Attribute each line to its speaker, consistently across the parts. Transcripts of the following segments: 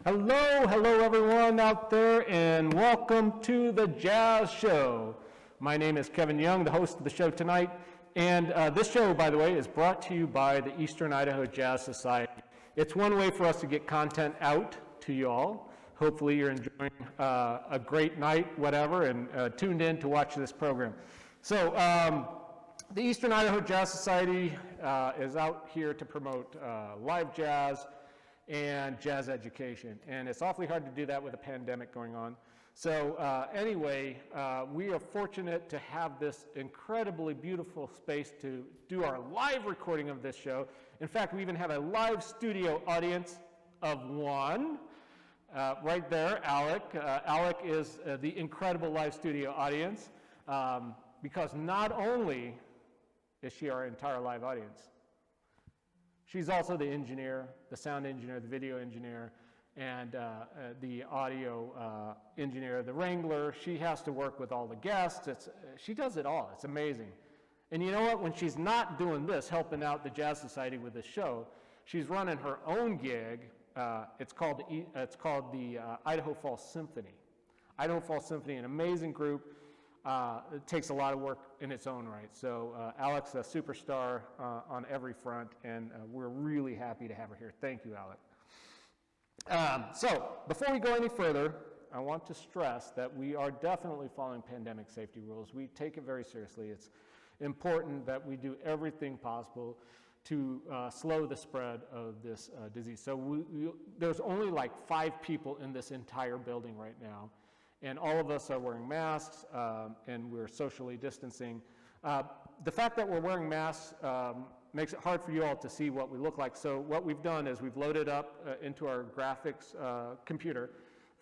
Speaker 1: Hello everyone out there, and welcome to the Jazz Show. My name is Kevin Young, the host of the show tonight, and this show, by the way, is brought to you by the Eastern Idaho Jazz Society. It's one way for us to get content out to you all. Hopefully you're enjoying a great night, whatever, and tuned in to watch this program. So the Eastern Idaho Jazz Society is out here to promote live jazz and jazz education, and it's awfully hard to do that with a pandemic going on. So anyway, we are fortunate to have this incredibly beautiful space to do our live recording of this show. In fact, we even have a live studio audience of one. Right there, Alec. Alec is the incredible live studio audience because not only is she our entire live audience, she's also the engineer, the sound engineer, the video engineer, and the audio engineer, the wrangler. She has to work with all the guests. She does it all. It's amazing. And you know what? When she's not doing this, helping out the Jazz Society with this show, she's running her own gig. It's called the Idaho Falls Symphony. Idaho Falls Symphony, an amazing group. It takes a lot of work in its own right. So Alec's a superstar on every front, and we're really happy to have her here. Thank you, Alec. So before we go any further, I want to stress that we are definitely following pandemic safety rules. We take it very seriously. It's important that we do everything possible to slow the spread of this disease. So there's only like 5 people in this entire building right now, and all of us are wearing masks, and we're socially distancing. The fact that we're wearing masks makes it hard for you all to see what we look like. So what we've done is we've loaded up into our graphics computer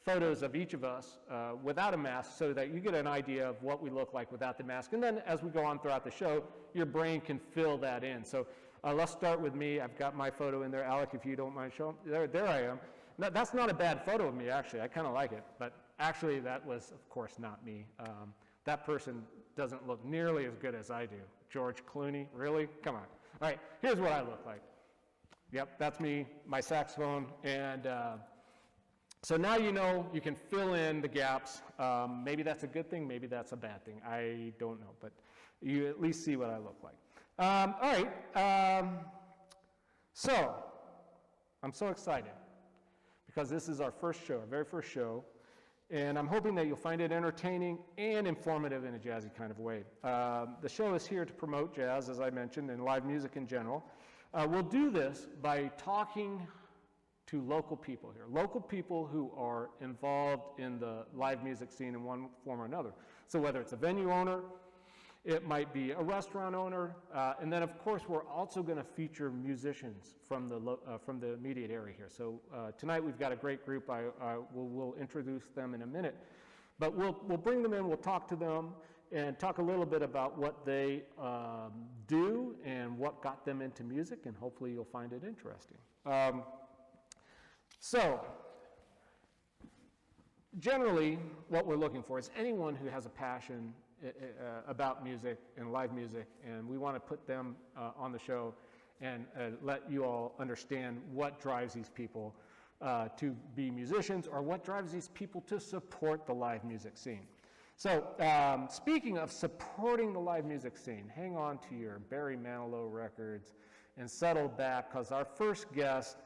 Speaker 1: photos of each of us without a mask so that you get an idea of what we look like without the mask. And then as we go on throughout the show, your brain can fill that in. So let's start with me. I've got my photo in there. Alec, if you don't mind showing. There I am. No, that's not a bad photo of me, actually. I kind of like it. But actually, that was, of course, not me. That person doesn't look nearly as good as I do. George Clooney, really? Come on. All right, here's what I look like. Yep, that's me, my saxophone. And so now you know you can fill in the gaps. Maybe that's a good thing, maybe that's a bad thing. I don't know, but you at least see what I look like. All right, so I'm so excited because this is our first show, our very first show, and I'm hoping that you'll find it entertaining and informative in a jazzy kind of way. The show is here to promote jazz, as I mentioned, and live music in general. We'll do this by talking to local people here, local people who are involved in the live music scene in one form or another. So whether it's a venue owner, it might be a restaurant owner, and then of course we're also going to feature musicians from the immediate area here. So tonight we've got a great group. We'll introduce them in a minute, but we'll bring them in. We'll talk to them and talk a little bit about what they do and what got them into music, and hopefully you'll find it interesting. So generally, what we're looking for is anyone who has a passion about music and live music, and we want to put them on the show and let you all understand what drives these people to be musicians, or what drives these people to support the live music scene. So speaking of supporting the live music scene, hang on to your Barry Manilow records and settle back, because our first guest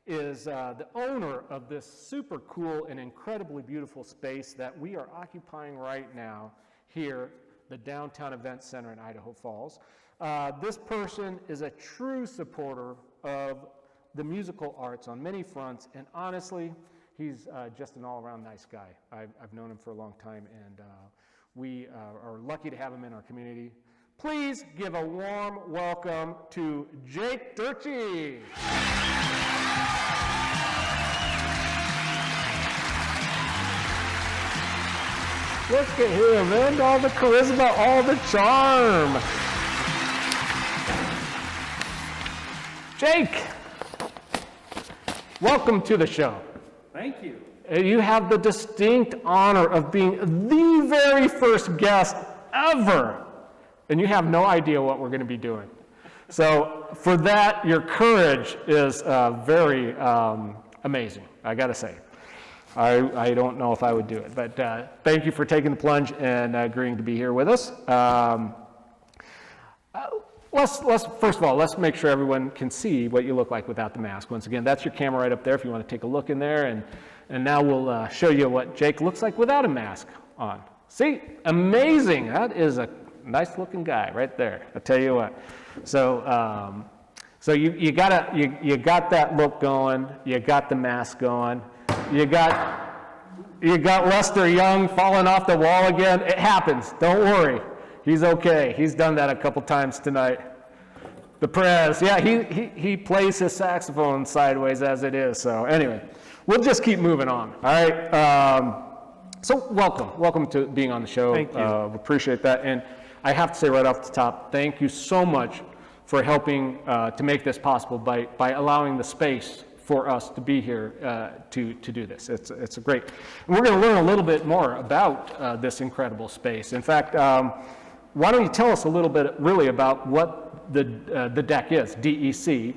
Speaker 1: is the owner of this super cool and incredibly beautiful space that we are occupying right now here, the Downtown Event Center in Idaho Falls. This person is a true supporter of the musical arts on many fronts, and honestly, he's just an all-around nice guy. I've known him for a long time, and we are lucky to have him in our community. Please give a warm welcome to Jake Durchie. Look at him, man, all the charisma, all the charm. Jake, welcome to the show.
Speaker 2: Thank you.
Speaker 1: You have the distinct honor of being the very first guest ever, and you have no idea what we're going to be doing. So for that, your courage is very amazing, I gotta say. I don't know if I would do it, but thank you for taking the plunge and agreeing to be here with us. Let's first of all, let's make sure everyone can see what you look like without the mask. Once again, that's your camera right up there if you want to take a look in there, and now we'll show you what Jake looks like without a mask on. See, amazing, that is a nice looking guy right there, I'll tell you what. So, so you got that look going, you got the mask going, you got Lester Young falling off the wall again. It happens, don't worry. He's okay. He's done that a couple times tonight. The Prez, yeah, he plays his saxophone sideways as it is. So anyway, we'll just keep moving on. All right. So welcome to being on the show.
Speaker 2: Thank you.
Speaker 1: We appreciate that. And I have to say right off the top, thank you so much for helping to make this possible by allowing the space for us to be here to do this. It's a great, and we're going to learn a little bit more about this incredible space. In fact, why don't you tell us a little bit really about what the DEC is, DEC,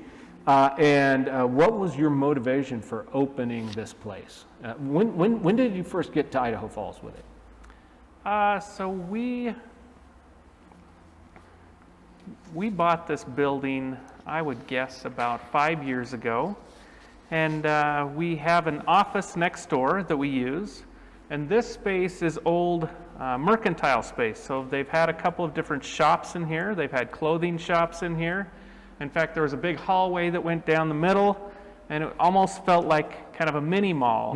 Speaker 1: and what was your motivation for opening this place? When did you first get to Idaho Falls with it?
Speaker 2: So we bought this building, I would guess, about 5 years ago. And we have an office next door that we use. And this space is old mercantile space. So they've had a couple of different shops in here. They've had clothing shops in here. In fact, there was a big hallway that went down the middle, and it almost felt like kind of a mini mall.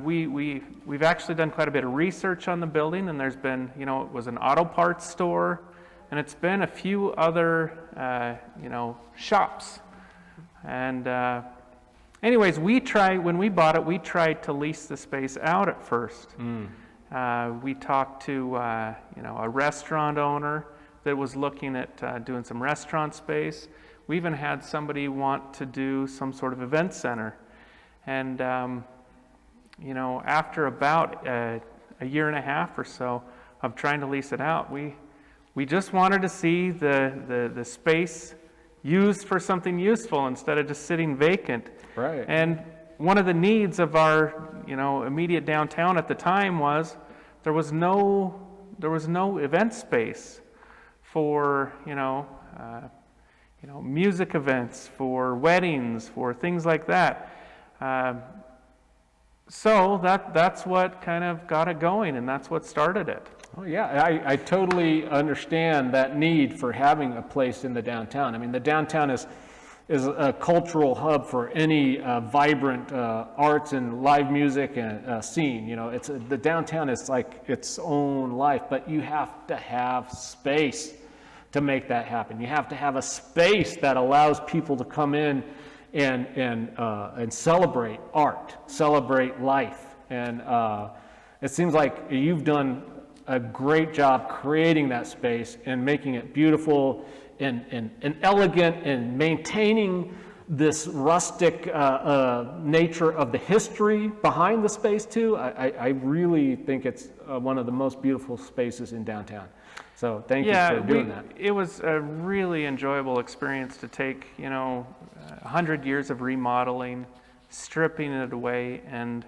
Speaker 2: We've actually done quite a bit of research on the building, and there's been, it was an auto parts store, and it's been a few other, shops. And anyways, when we bought it, we tried to lease the space out at first. We talked to, a restaurant owner that was looking at doing some restaurant space. We even had somebody want to do some sort of event center. And, after about a year and a half or so of trying to lease it out, we just wanted to see the space used for something useful instead of just sitting vacant.
Speaker 1: Right.
Speaker 2: And one of the needs of our, immediate downtown at the time was there was no event space for, music events, for weddings, for things like that. So that's what kind of got it going, and that's what started it.
Speaker 1: Oh yeah, I totally understand that need for having a place in the downtown. I mean, the downtown is a cultural hub for any vibrant arts and live music and scene. The downtown is like its own life, but you have to have space to make that happen. You have to have a space that allows people to come in and celebrate art, celebrate life, and it seems like you've done a great job creating that space and making it beautiful and elegant and maintaining this rustic nature of the history behind the space too. I really think it's one of the most beautiful spaces in downtown. So thank you for doing that.
Speaker 2: It was a really enjoyable experience to take, 100 years of remodeling, stripping it away, and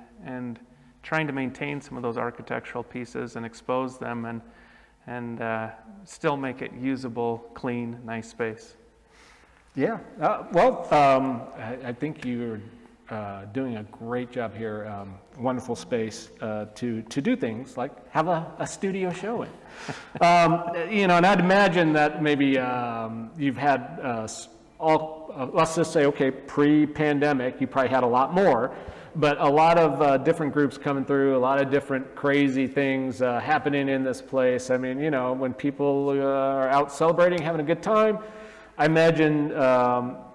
Speaker 2: trying to maintain some of those architectural pieces and expose them and still make it usable, clean, nice space.
Speaker 1: Yeah, I think you're doing a great job here. Wonderful space to do things like have a studio show in. And I'd imagine that maybe you've had let's just say, okay, pre-pandemic, you probably had a lot more. But a lot of different groups coming through, a lot of different crazy things happening in this place. I mean, when people are out celebrating, having a good time, I imagine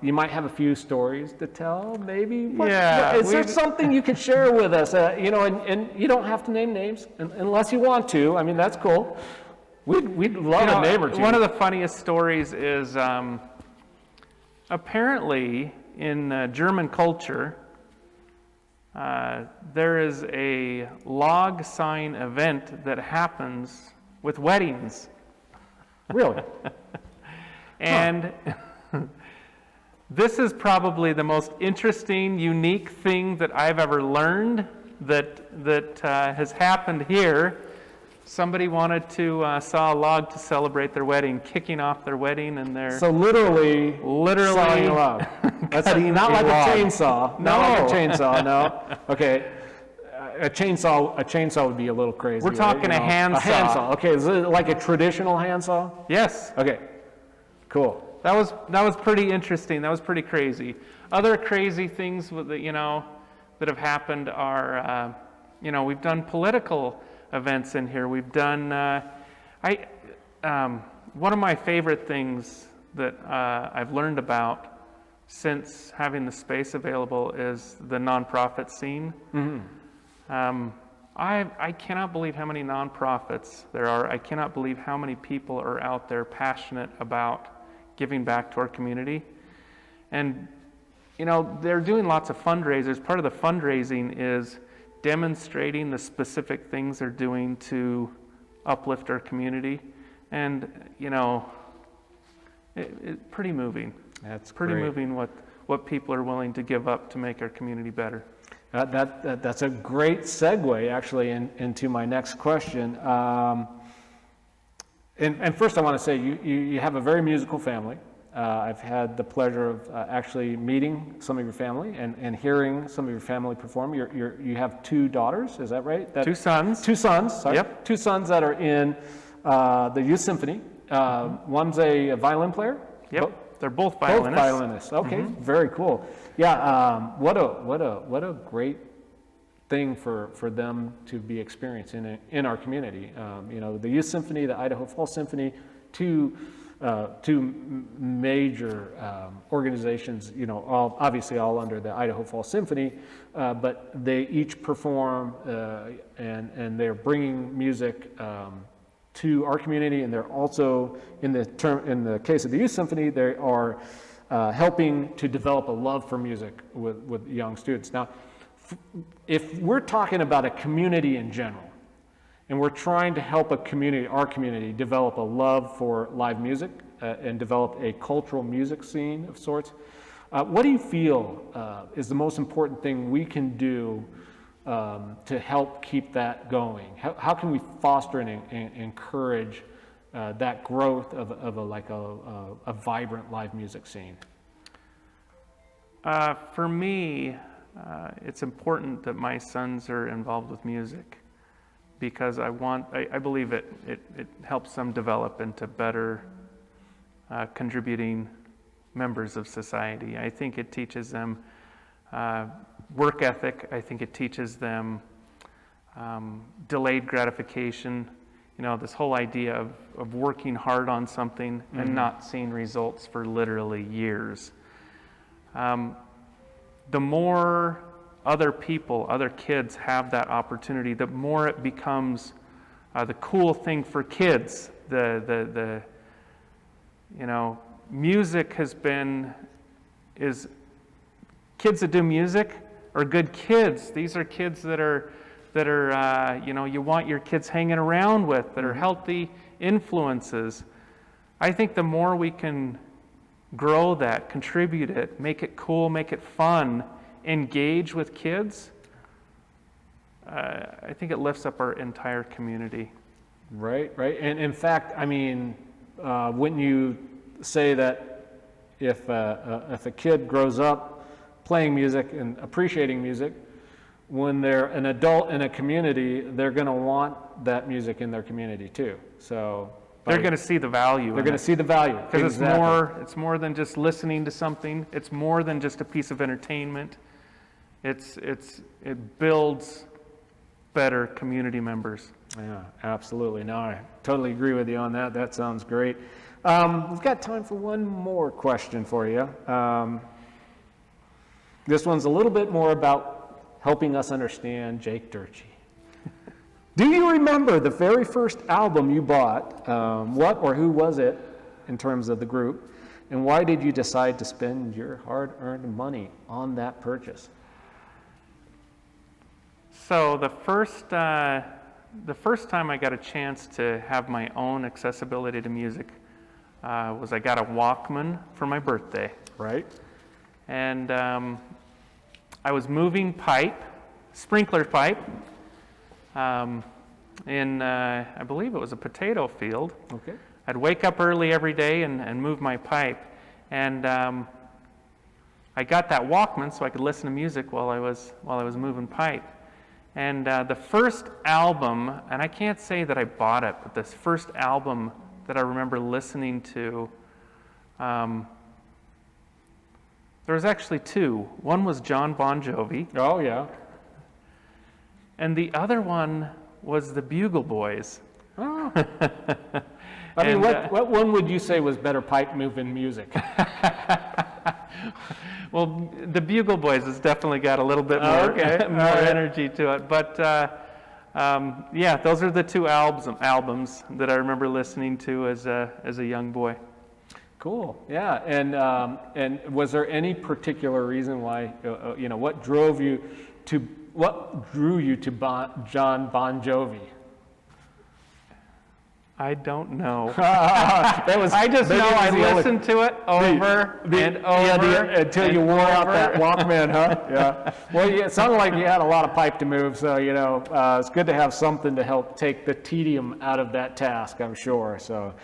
Speaker 1: you might have a few stories to tell, maybe. Is there something you could share with us? And you don't have to name names unless you want to. I mean, that's cool. We'd love a name or two.
Speaker 2: One of the funniest stories is apparently in German culture, there is a log sign event that happens with weddings.
Speaker 1: Really?
Speaker 2: And This is probably the most interesting, unique thing that I've ever learned that has happened here. Somebody wanted to saw a log to celebrate their wedding, kicking off their wedding, and they're
Speaker 1: So literally sawing a log. That's not like
Speaker 2: log.
Speaker 1: a chainsaw.
Speaker 2: No.
Speaker 1: Not like a chainsaw, no. Okay. A chainsaw would be a little crazy.
Speaker 2: We're talking
Speaker 1: right?
Speaker 2: a handsaw.
Speaker 1: A handsaw. Okay, is it like a traditional handsaw?
Speaker 2: Yes.
Speaker 1: Okay. Cool.
Speaker 2: That was pretty interesting. That was pretty crazy. Other crazy things with that have happened are we've done political events in here. We've done one of my favorite things that I've learned about since having the space available is the nonprofit scene. Mm-hmm. I cannot believe how many nonprofits there are. I cannot believe how many people are out there passionate about giving back to our community. And they're doing lots of fundraisers. Part of the fundraising is demonstrating the specific things they're doing to uplift our community. And, it's pretty moving.
Speaker 1: That's
Speaker 2: pretty
Speaker 1: great.
Speaker 2: moving what people are willing to give up to make our community better.
Speaker 1: That's a great segue, actually, into my next question. And first I want to say, you have a very musical family. I've had the pleasure of actually meeting some of your family and hearing some of your family perform. You have 2 daughters, is that right?
Speaker 2: 2 sons.
Speaker 1: 2 sons, sorry.
Speaker 2: Yep.
Speaker 1: 2 sons that are in the youth symphony. One's a violin player.
Speaker 2: Yep, they're both violinists.
Speaker 1: Both violinists. Okay, very cool. Yeah, what a great thing for them to be experiencing in our community. The Youth Symphony, the Idaho Fall Symphony, two major organizations, obviously all under the Idaho Fall Symphony, but they each perform and they're bringing music to our community, and they're also, in the case of the Youth Symphony, they are helping to develop a love for music with young students. Now, if we're talking about a community in general, and we're trying to help our community, develop a love for live music and develop a cultural music scene of sorts, what do you feel is the most important thing we can do to help keep that going? How can we foster and encourage that growth of a vibrant live music scene?
Speaker 2: For me, it's important that my sons are involved with music, because I believe it helps them develop into better contributing members of society. I think it teaches them work ethic. I think it teaches them delayed gratification. This whole idea of working hard on something and not seeing results for literally years. The more other kids have that opportunity, the more it becomes the cool thing for kids. Music is kids that do music are good kids. These are kids that are you want your kids hanging around with, that are healthy influences. I think the more we can grow that, contribute it, make it cool, make it fun, engage with kids, I think it lifts up our entire community. Right.
Speaker 1: And in fact, wouldn't you say that if a kid grows up playing music and appreciating music, when they're an adult in a community, they're going to want that music in their community too. So
Speaker 2: they're going to see the value.
Speaker 1: They're going to see the value,
Speaker 2: because it's more than just listening to something. It's more than just a piece of entertainment. It builds better community members.
Speaker 1: Yeah, absolutely. No, I totally agree with you on that. That sounds great. We've got time for one more question for you. This one's a little bit more about helping us understand Jake Durchie. Do you remember the very first album you bought? What or who was it in terms of the group? And why did you decide to spend your hard-earned money on that purchase?
Speaker 2: So the first time I got a chance to have my own accessibility to music was I got a Walkman for my birthday.
Speaker 1: Right.
Speaker 2: and I was moving pipe, sprinkler pipe, in, I believe it was a potato field.
Speaker 1: Okay.
Speaker 2: I'd wake up early every day and move my pipe, and I got that Walkman so I could listen to music while I was moving pipe. And the first album, and I can't say that I bought it, but this first album that I remember listening to, there was actually two. One was John Bon Jovi,
Speaker 1: Oh, yeah.
Speaker 2: and the other one was the Bugle Boys.
Speaker 1: Oh. I mean,
Speaker 2: And,
Speaker 1: what one would you say was better pipe moving music?
Speaker 2: Well, the Bugle Boys has definitely got a little bit more,
Speaker 1: Okay.
Speaker 2: more energy to it. But yeah, those are the two albums that I remember listening to as a young boy.
Speaker 1: Cool. Yeah. And was there any particular reason why, what drew you to John Bon Jovi?
Speaker 2: I don't know.
Speaker 1: I
Speaker 2: just know I listened to it over and over
Speaker 1: until you wore out that Walkman, huh? Yeah. Well, it sounded like you had a lot of pipe to move, so it's good to have something to help take the tedium out of that task, I'm sure. So,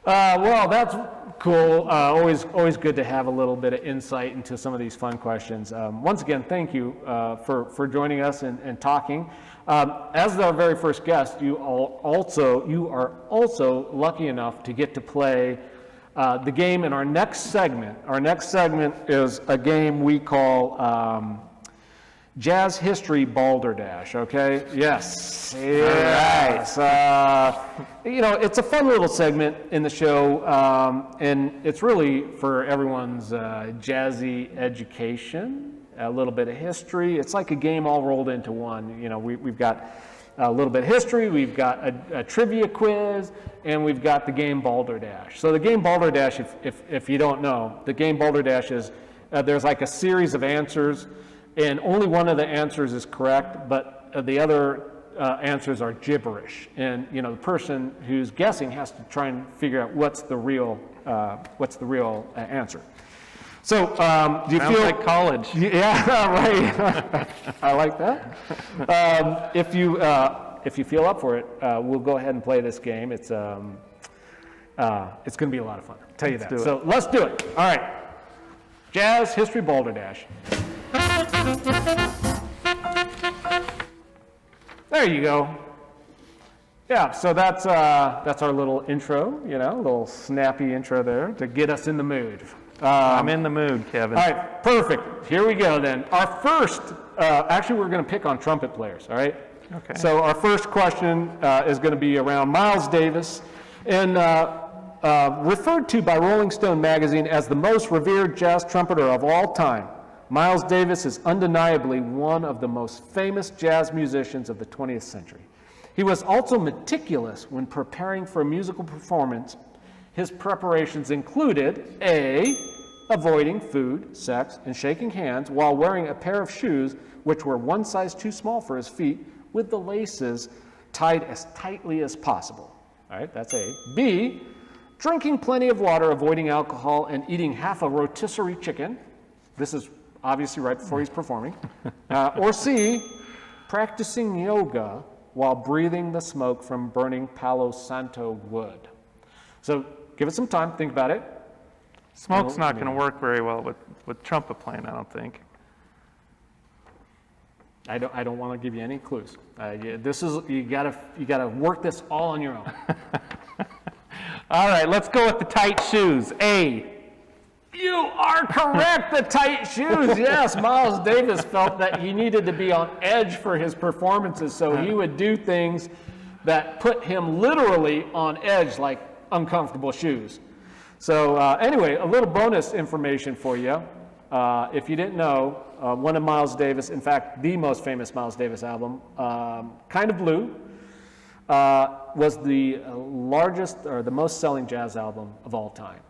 Speaker 1: well, that's cool. Always good to have a little bit of insight into some of these fun questions. Once again, thank you for joining us and talking. As our very first guest, you are also lucky enough to get to play the game in our next segment. Our next segment is a game we call Jazz History Balderdash, okay? Yes. Yes. It's a fun little segment in the show, and it's really for everyone's jazzy education, a little bit of history. It's like a game all rolled into one. We've got a little bit of history, we've got a trivia quiz, and we've got the game Balderdash. So the game Balderdash, if you don't know, the game Balderdash is there's like a series of answers, and only one of the answers is correct, but the other answers are gibberish. And the person who's guessing has to try and figure out what's the real answer. So, do you
Speaker 2: Sounds
Speaker 1: feel
Speaker 2: like college?
Speaker 1: Yeah, right. I like that. If you feel up for it, we'll go ahead and play this game. It's going to be a lot of fun. I'll tell you that.
Speaker 2: do it.
Speaker 1: So let's do it. All right. Jazz History Balderdash. There you go. Yeah. So that's our little intro. A little snappy intro there to get us in the mood.
Speaker 2: I'm in the mood, Kevin.
Speaker 1: All right, perfect. Here we go then. Our first, actually we're going to pick on trumpet players, all right?
Speaker 2: Okay.
Speaker 1: So our first question is going to be around Miles Davis, and referred to by Rolling Stone magazine as the most revered jazz trumpeter of all time. Miles Davis is undeniably one of the most famous jazz musicians of the 20th century. He was also meticulous when preparing for a musical performance. His preparations included A, avoiding food, sex, and shaking hands while wearing a pair of shoes which were one size too small for his feet with the laces tied as tightly as possible. All right, that's A. B, drinking plenty of water, avoiding alcohol, and eating half a rotisserie chicken. This is obviously right before he's performing. Or C, practicing yoga while breathing the smoke from burning Palo Santo wood. So give it some time, think about it.
Speaker 2: Smoke's not going to work very well with trumpet playing, I don't think.
Speaker 1: I don't want to give you any clues. You gotta work this all on your own.
Speaker 2: All right, let's go with the tight shoes. A.
Speaker 1: You are correct. The tight shoes. Yes, Miles Davis felt that he needed to be on edge for his performances, so he would do things that put him literally on edge, like uncomfortable shoes. So anyway, a little bonus information for you. If you didn't know, one of Miles Davis, in fact, the most famous Miles Davis album, Kind of Blue, was the largest or the most selling jazz album of all time.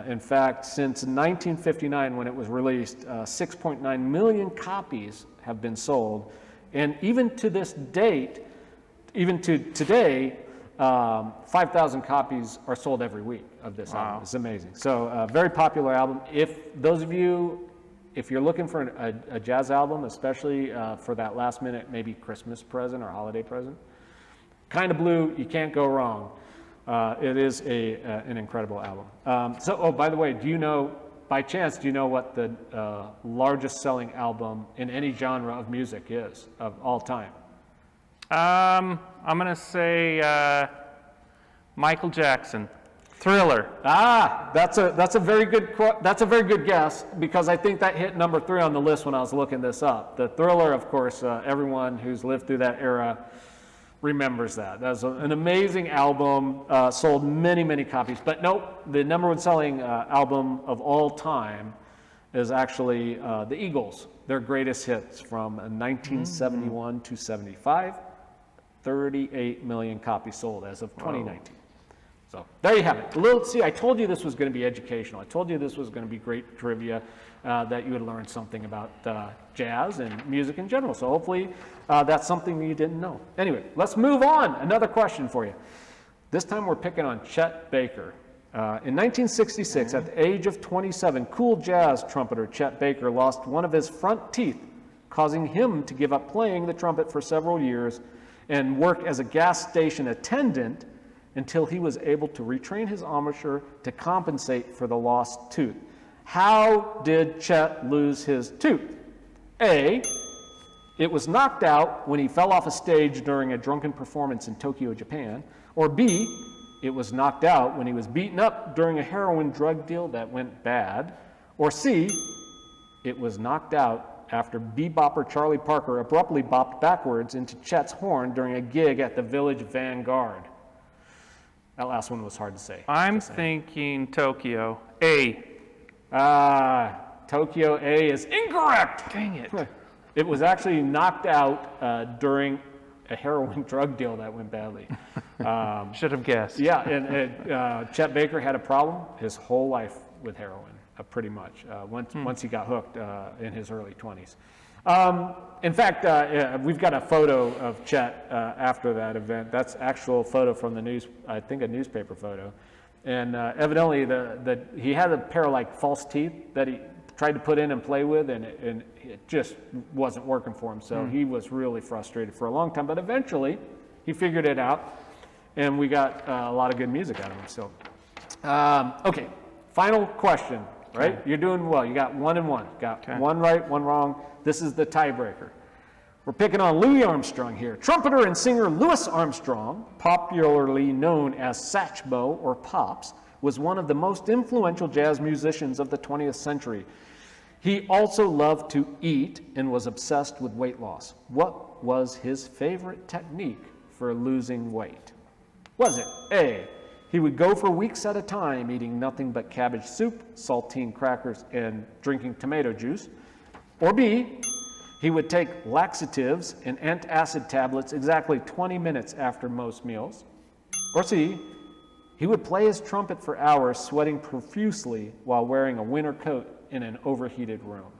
Speaker 1: In fact, since 1959, when it was released, 6.9 million copies have been sold. And even to this date, even to today, 5,000 copies are sold every week of this album. It's amazing. So, very popular album. If those of you if you're looking for a jazz album, especially for that last minute, maybe Christmas present or holiday present, Kind of Blue, you can't go wrong. It is an incredible album. Oh, by the way, by chance, do you know what the largest selling album in any genre of music is of all time?
Speaker 2: I'm gonna say Michael Jackson, Thriller.
Speaker 1: That's a very good guess, because I think that hit number 3 on the list when I was looking this up. The Thriller, of course, everyone who's lived through that era remembers that. That's an amazing album, sold many, many copies. But nope, the number 1 selling album of all time is actually the Eagles, their greatest hits from 1971 to 75. 38 million copies sold as of 2019. Whoa. So there you have it. See, I told you this was going to be educational. I told you this was going to be great trivia, that you would learn something about jazz and music in general. So hopefully that's something you didn't know. Anyway, let's move on. Another question for you. This time we're picking on Chet Baker. In 1966, at the age of 27, cool jazz trumpeter Chet Baker lost one of his front teeth, causing him to give up playing the trumpet for several years and work as a gas station attendant until he was able to retrain his armature to compensate for the lost tooth. How did Chet lose his tooth? A, it was knocked out when he fell off a stage during a drunken performance in Tokyo, Japan. Or B, it was knocked out when he was beaten up during a heroin drug deal that went bad. Or C, it was knocked out after bebopper Charlie Parker abruptly bopped backwards into Chet's horn during a gig at the Village Vanguard. That last one was hard to say.
Speaker 2: I'm thinking Tokyo. A.
Speaker 1: Tokyo A is incorrect.
Speaker 2: Dang it.
Speaker 1: It was actually knocked out during a heroin drug deal that went badly.
Speaker 2: Should have guessed.
Speaker 1: Yeah, and Chet Baker had a problem his whole life with heroin. Pretty much, once he got hooked in his early 20s. In fact, we've got a photo of Chet after that event. That's actual photo from the news, I think a newspaper photo. And evidently he had a pair of like false teeth that he tried to put in and play with, and it just wasn't working for him. So he was really frustrated for a long time, but eventually he figured it out, and we got a lot of good music out of him. So, okay, final question. Right? Okay. You're doing well. You got 1 and 1. Got one right, one wrong. This is the tiebreaker. We're picking on Louis Armstrong here. Trumpeter and singer Louis Armstrong, popularly known as Satchmo or Pops, was one of the most influential jazz musicians of the 20th century. He also loved to eat and was obsessed with weight loss. What was his favorite technique for losing weight? Was it A, he would go for weeks at a time eating nothing but cabbage soup, saltine crackers, and drinking tomato juice? Or B, he would take laxatives and antacid tablets exactly 20 minutes after most meals? Or C, he would play his trumpet for hours, sweating profusely while wearing a winter coat in an overheated room?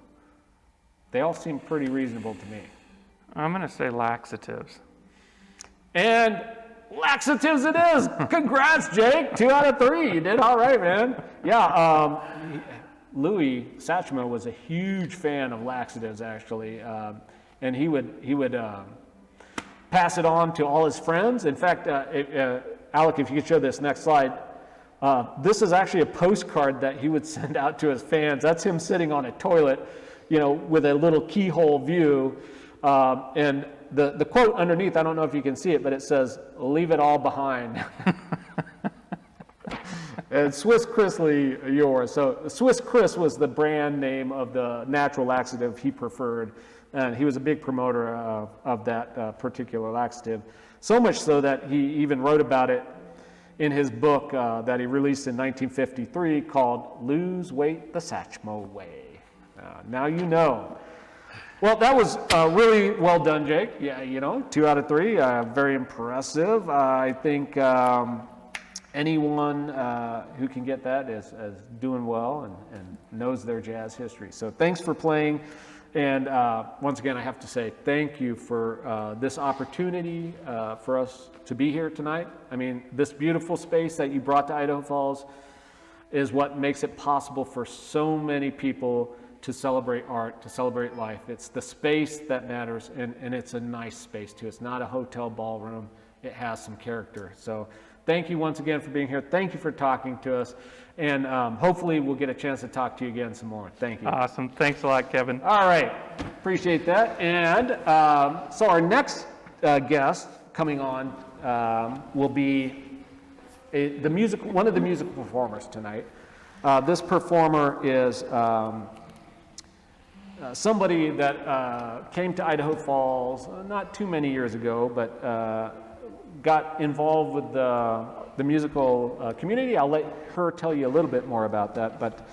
Speaker 1: They all seem pretty reasonable to me.
Speaker 2: I'm going to say laxatives.
Speaker 1: And laxatives it is. Congrats, Jake. 2 out of 3. You did all right, man. Yeah, Louis Satchmo was a huge fan of laxatives, actually, and he would pass it on to all his friends. In fact, Alec, if you could show this next slide, this is actually a postcard that he would send out to his fans. That's him sitting on a toilet, with a little keyhole view, and the quote underneath, I don't know if you can see it, but it says, "Leave it all behind." And Swiss Chrisley yours. So Swiss Chris was the brand name of the natural laxative he preferred, and he was a big promoter of that particular laxative. So much so that he even wrote about it in his book that he released in 1953 called "Lose Weight the Satchmo Way." Now you know. Well, that was really well done, Jake. Yeah, 2 out of 3, very impressive. I think anyone who can get that is doing well and knows their jazz history. So thanks for playing. And once again, I have to say thank you for this opportunity for us to be here tonight. I mean, this beautiful space that you brought to Idaho Falls is what makes it possible for so many people to celebrate art, to celebrate life. It's the space that matters, and it's a nice space too. It's not a hotel ballroom. It has some character. So thank you once again for being here. Thank you for talking to us, and hopefully we'll get a chance to talk to you again some more. Thank you.
Speaker 2: Awesome. Thanks a lot, Kevin.
Speaker 1: All right, appreciate that. And so our next guest coming on will be one of the musical performers tonight. This performer is somebody that came to Idaho Falls not too many years ago, but got involved with the musical community. I'll let her tell you a little bit more about that, but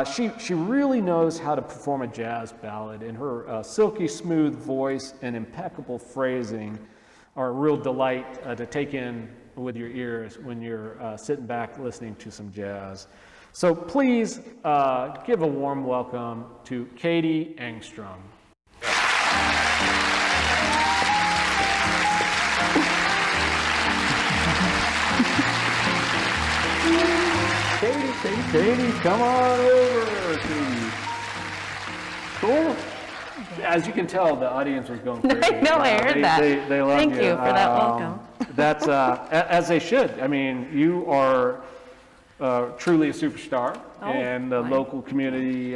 Speaker 1: she really knows how to perform a jazz ballad, and her silky smooth voice and impeccable phrasing are a real delight to take in with your ears when you're sitting back listening to some jazz. So please give a warm welcome to Katie Engstrom. Katie, come on over, Katie. Cool. As you can tell, the audience was going crazy.
Speaker 3: I know, I heard that.
Speaker 1: They love
Speaker 3: Thank you for that welcome.
Speaker 1: That's as they should. I mean, you are truly a superstar in the local community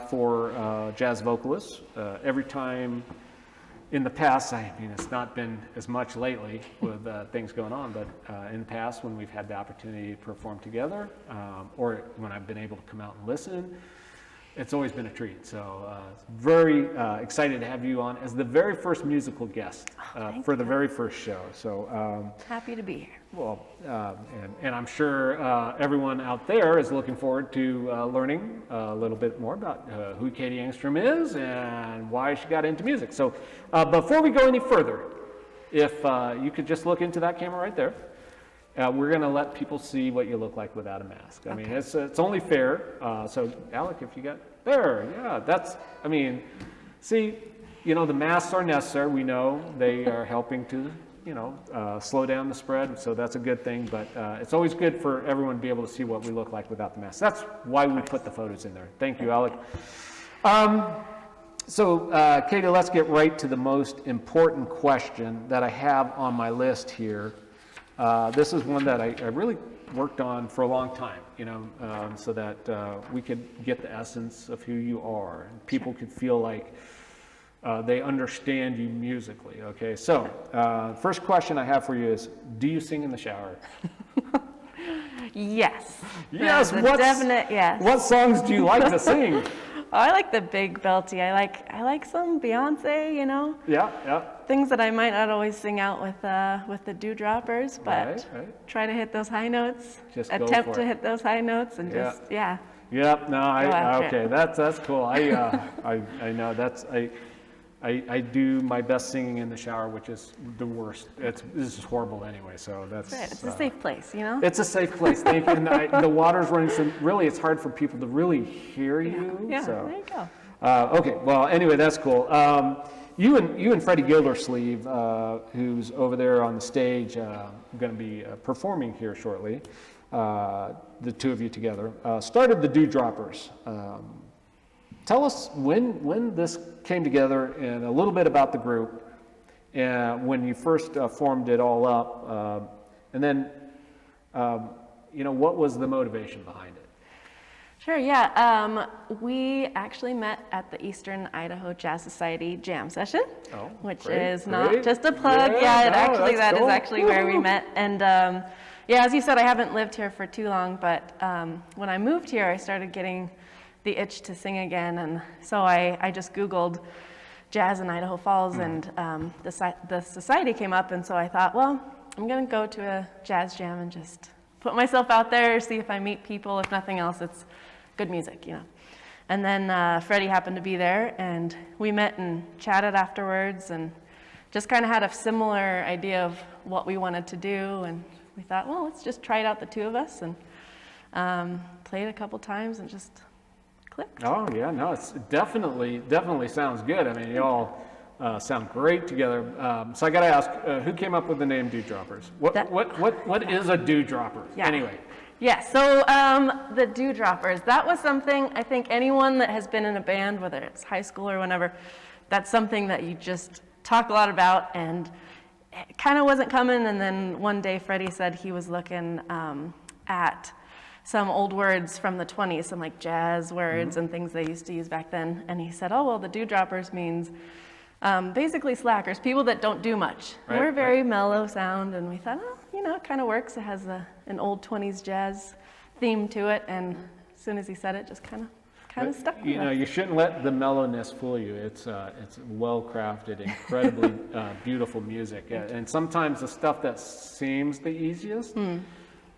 Speaker 1: for jazz vocalists. Every time in the past, I mean, it's not been as much lately with things going on, but in the past when we've had the opportunity to perform together, or when I've been able to come out and listen, it's always been a treat. So very excited to have you on as the very first musical guest for the very first show. So
Speaker 3: happy to be here.
Speaker 1: well, and I'm sure everyone out there is looking forward to learning a little bit more about who Katie Engstrom is and why she got into music. So before we go any further, if you could just look into that camera right there. We're going to let people see what you look like without a mask. I mean, it's only fair. So, Alec, if you got there, yeah, that's, I mean, see, you know, the masks are necessary. We know they are helping to, you know, slow down the spread. So that's a good thing. But it's always good for everyone to be able to see what we look like without the mask. That's why we put the photos in there. Thank you, Alec. So, Katie, let's get right to the most important question that I have on my list here. This is one that I really worked on for a long time, you know, so that we could get the essence of who you are and people could feel like they understand you musically. Okay, so first question I have for you is, do you sing in the shower?
Speaker 3: Yes.
Speaker 1: Yes,
Speaker 3: That's a definite yes.
Speaker 1: What songs do you like to sing?
Speaker 3: Oh, I like the big belty. I like some Beyonce, you know.
Speaker 1: Yeah, yeah.
Speaker 3: Things that I might not always sing out with the Dewdroppers, but
Speaker 1: Right.
Speaker 3: try to hit those high notes.
Speaker 1: Just go
Speaker 3: attempt
Speaker 1: for
Speaker 3: to
Speaker 1: it.
Speaker 3: hit those high notes and just yeah.
Speaker 1: Yep. No.
Speaker 3: after
Speaker 1: Okay. That's cool. I know that's I do my best singing in the shower, which is the worst. This is horrible anyway. So that's
Speaker 3: Right. It's a safe place, you know.
Speaker 1: It's a safe place. Thank you. And the water's running, so really it's hard for people to really hear you.
Speaker 3: Yeah.
Speaker 1: So.
Speaker 3: There you go.
Speaker 1: Okay. Well, anyway, that's cool. You and Freddie Gildersleeve, who's over there on the stage, going to be performing here shortly. The two of you together started the Dewdroppers. Tell us when this came together and a little bit about the group, when you first formed it all up, and then you know, what was the motivation behind it?
Speaker 3: Sure, yeah. We actually met at the Eastern Idaho Jazz Society jam session, which
Speaker 1: great,
Speaker 3: is not
Speaker 1: great.
Speaker 3: just a plug.
Speaker 1: Yeah,
Speaker 3: That is
Speaker 1: cool.
Speaker 3: actually where we met. And yeah, as you said, I haven't lived here for too long, but when I moved here, I started getting the itch to sing again. And so I just Googled jazz in Idaho Falls, and the society came up. And so I thought, well, I'm going to go to a jazz jam and just put myself out there, see if I meet people. If nothing else, it's good music, you know. And then Freddie happened to be there, and we met and chatted afterwards, and just kind of had a similar idea of what we wanted to do. And we thought, well, let's just try it out, the two of us, and played a couple times and just clicked.
Speaker 1: Oh yeah, no, it's definitely sounds good. I mean, you all sound great together. So I got to ask, who came up with the name Dewdroppers? What is a Dewdropper?
Speaker 3: Yeah.
Speaker 1: Anyway,
Speaker 3: Yeah, so the Dewdroppers, that was something I think anyone that has been in a band, whether it's high school or whenever, that's something that you just talk a lot about, and it kind of wasn't coming. And then one day Freddie said he was looking at some old words from the 20s, some like jazz words and things they used to use back then. And he said, oh, well, the Dewdroppers means basically slackers, people that don't do much.
Speaker 1: Right,
Speaker 3: We're very mellow sound, and we thought, oh, you know, it kind of works. It has an old 20s jazz theme to it, and as soon as he said it, just kind of stuck with
Speaker 1: You know,
Speaker 3: us.
Speaker 1: you shouldn't let the mellowness fool you. It's well-crafted, incredibly beautiful music. And sometimes the stuff that seems the easiest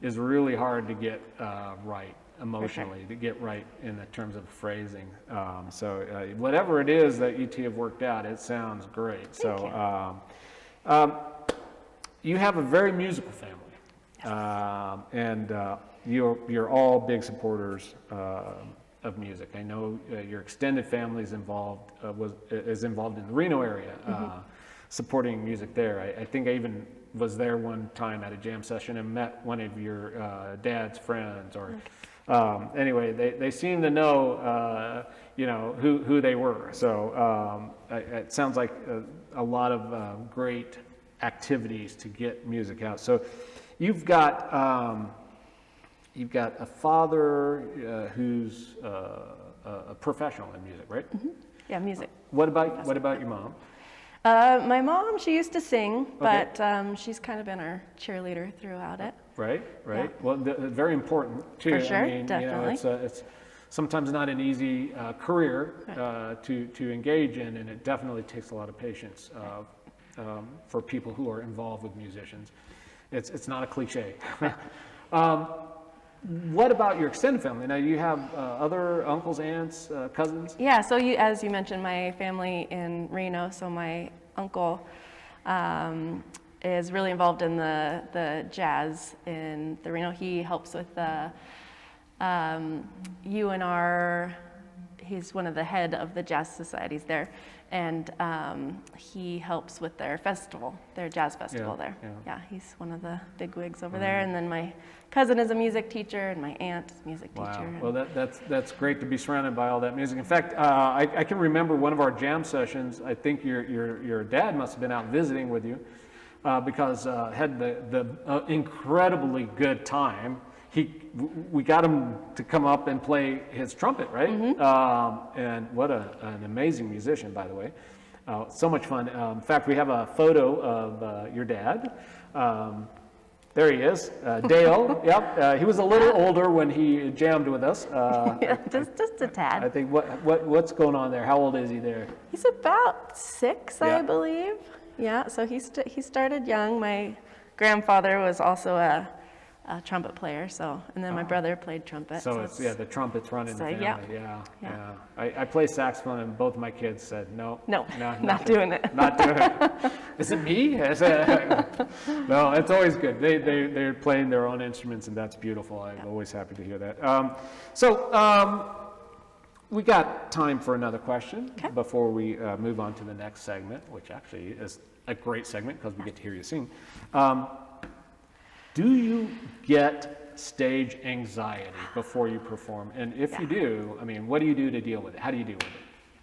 Speaker 1: is really hard to get right emotionally, to get right in the terms of phrasing. So whatever it is that you two have worked out, it sounds great. You have a very musical family, and you're all big supporters of music. I know your extended family is involved in the Reno area, supporting music there. I think I even was there one time at a jam session and met one of your dad's friends. Or anyway, they seem to know who they were. So it sounds like a lot of great activities to get music out. So you've got a father who's a professional in music, right?
Speaker 3: Yeah, music.
Speaker 1: What about your mom?
Speaker 3: My mom, she used to sing,
Speaker 1: Okay.
Speaker 3: but she's kind of been our cheerleader throughout it.
Speaker 1: Right.
Speaker 3: Yeah.
Speaker 1: Well, very important too.
Speaker 3: For sure,
Speaker 1: I mean,
Speaker 3: definitely.
Speaker 1: it's sometimes not an easy career to engage in, and it definitely takes a lot of patience for people who are involved with musicians. It's not a cliche. What about your extended family? Now, you have other uncles, aunts, cousins?
Speaker 3: Yeah, so as you mentioned, my family in Reno, so my uncle is really involved in the jazz in the Reno. He helps with the UNR, he's one of the head of the jazz societies there, and he helps with their festival, their jazz festival there. Yeah, he's one of the big wigs over there. And then my cousin is a music teacher, and my aunt is a music teacher.
Speaker 1: Wow. Well, that's great to be surrounded by all that music. In fact, I can remember one of our jam sessions. I think your dad must have been out visiting with you because had the incredibly good time. We got him to come up and play his trumpet, right? And what an amazing musician, by the way. So much fun. In fact, we have a photo of your dad. There he is, Dale. Yep, he was a little older when he jammed with us.
Speaker 3: Yeah, just a tad.
Speaker 1: I think what's going on there? How old is he there?
Speaker 3: He's about 6,
Speaker 1: Yeah.
Speaker 3: I believe. Yeah, so he started young. My grandfather was also a trumpet player, and then my brother played trumpet.
Speaker 1: So it's the trumpet's running the family.
Speaker 3: Yeah.
Speaker 1: Yeah. I play saxophone, and both my kids said no,
Speaker 3: not doing it.
Speaker 1: not doing it. Is it me? No, it's always good. They're playing their own instruments, and that's beautiful. I'm always happy to hear that. We got time for another question before we move on to the next segment, which actually is a great segment because we get to hear you sing. Do you get stage anxiety before you perform? And if you do, I mean, what do you do to deal with it? How do you deal with it?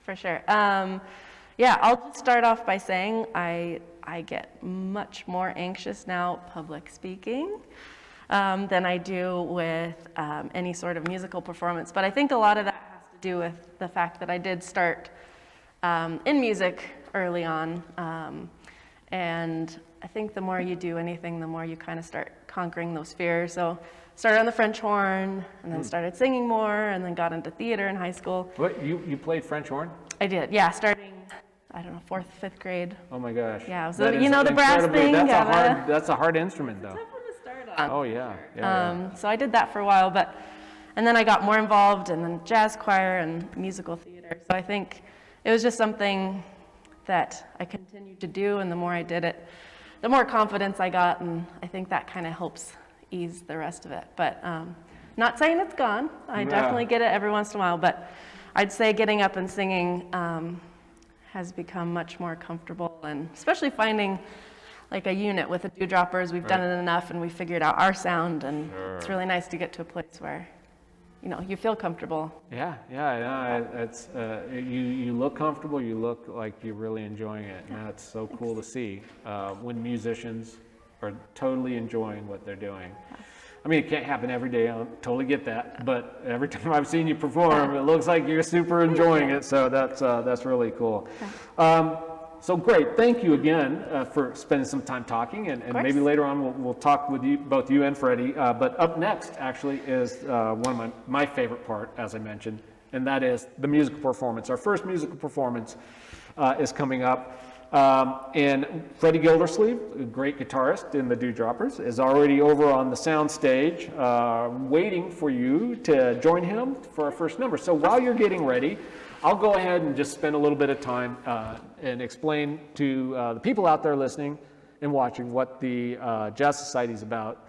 Speaker 3: For sure. Yeah, I'll just start off by saying I get much more anxious now public speaking than I do with any sort of musical performance. But I think a lot of that has to do with the fact that I did start in music early on. And I think the more you do anything, the more you kind of start conquering those fears. So started on the French horn, and then started singing more, and then got into theater in high school.
Speaker 1: What, you played French horn?
Speaker 3: I did, yeah, starting, I don't know, 4th, 5th grade.
Speaker 1: Oh my gosh.
Speaker 3: Yeah, it was
Speaker 1: That
Speaker 3: the
Speaker 1: is
Speaker 3: brass
Speaker 1: incredibly-
Speaker 3: thing.
Speaker 1: That's a hard instrument, though.
Speaker 3: Tough one to start on.
Speaker 1: Oh yeah. Yeah.
Speaker 3: So I did that for a while, and then I got more involved in the jazz choir and musical theater. So I think it was just something that I continued to do, and the more I did it, the more confidence I got, and I think that kind of helps ease the rest of it. But not saying it's gone. I definitely get it every once in a while, but I'd say getting up and singing has become much more comfortable, and especially finding like a unit with the Dewdroppers. We've done it enough, and we figured out our sound, and it's really nice to get to a place where, you know, you feel comfortable.
Speaker 1: Yeah, it's you look comfortable. You look like you're really enjoying it, and that's so cool to see when musicians are totally enjoying what they're doing. I mean, it can't happen every day. I totally get that, but every time I've seen you perform, it looks like you're super enjoying it. So that's really cool. So great, thank you again for spending some time talking, and maybe later on we'll talk with you, both you and Freddie. But up next, actually, is one of my favorite part, as I mentioned, and that is the musical performance. Our first musical performance is coming up, and Freddie Gildersleeve, a great guitarist in the Dewdroppers, is already over on the sound stage, waiting for you to join him for our first number. So while you're getting ready, I'll go ahead and just spend a little bit of time and explain to the people out there listening and watching what the Jazz Society is about.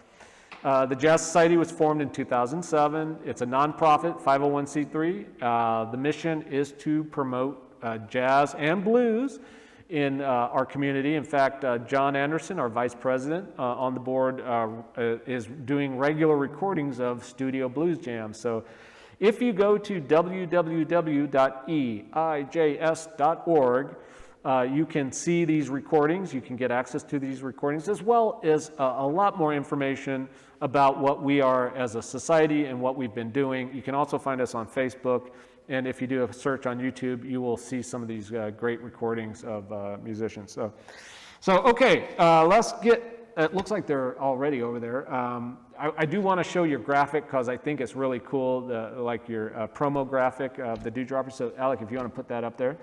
Speaker 1: The Jazz Society was formed in 2007. It's a nonprofit, 501c3. The mission is to promote jazz and blues in our community. In fact, John Anderson, our vice president on the board, is doing regular recordings of studio blues jams. So if you go to www.eijs.org, you can see these recordings, you can get access to these recordings, as well as a lot more information about what we are as a society and what we've been doing. You can also find us on Facebook, and if you do a search on YouTube, you will see some of these great recordings of musicians. So okay, let's get, it looks like they're already over there. I do want to show your graphic because I think it's really cool, like your promo graphic of the Dewdroppers. So Alec, if you want to put that up there.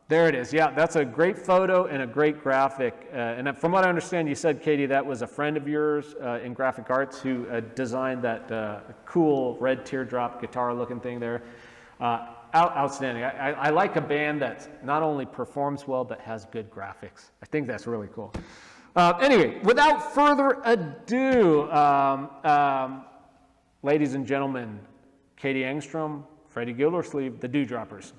Speaker 1: There it is. Yeah, that's a great photo and a great graphic. And from what I understand, you said, Katie, that was a friend of yours in graphic arts who designed that cool red teardrop guitar-looking thing there. Outstanding. I like a band that not only performs well, but has good graphics. I think that's really cool. Anyway, without further ado, ladies and gentlemen, Katie Engstrom, Freddie Gildersleeve, the Dewdroppers.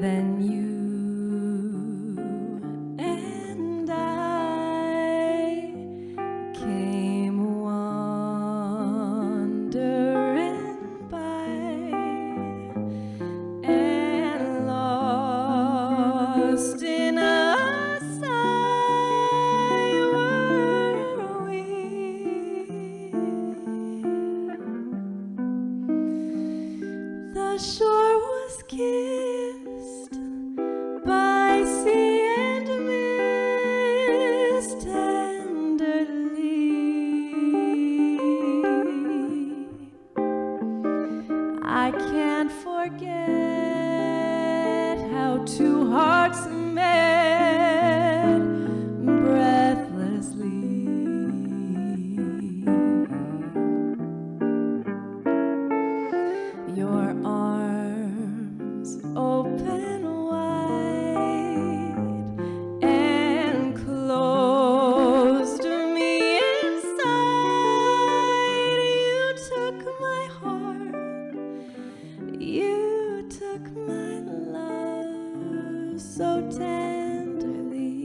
Speaker 4: Then you and I came wandering by and lost in a sigh were we. The shore was kissed by sea and mist tenderly. I can't forget how two hearts met breathlessly. Your arms open wide and closed me inside. You took my heart, you took my love so tenderly.